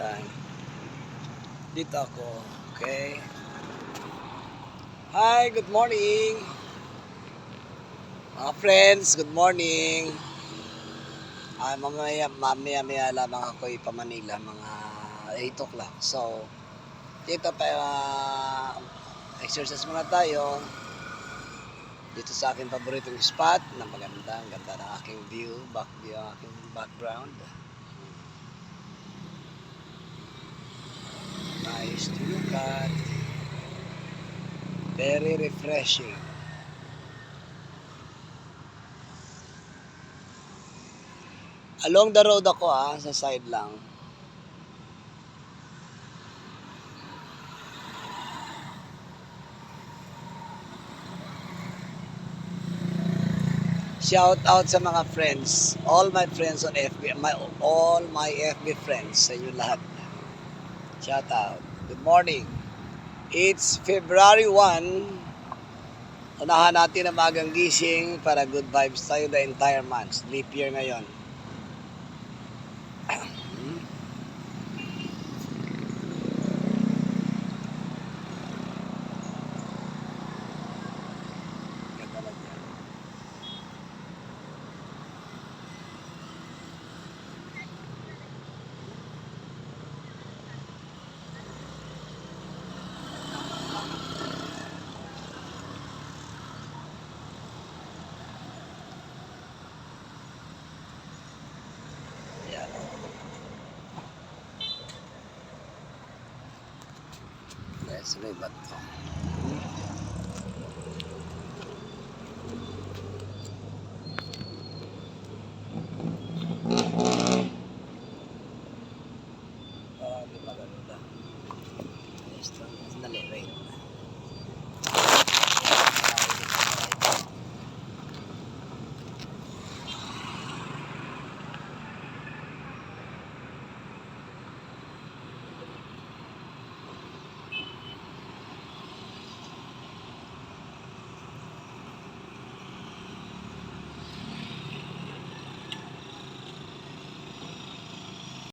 Yan. Dito ako. Okay. Hi, good morning. Mga friends, good morning. Mamaya lamang ako ipa-Manila, mga 8 o'clock. So, dito pa, exercise muna tayo. Dito sa aking paboritong spot na maganda. Ang ganda ng aking view, ang aking background. Nice to look at. Very refreshing. Along the road ako sa side lang. Shout out sa mga friends, all my friends on FB, all my FB friends, sa inyo lahat. Shout out. Good morning. It's February 1. Unahan natin ang magang gising para good vibes tayo the entire month. Leap year ngayon. Ganda na dyan. Yan. Let's may bato. Parang maganda. Dali, wait.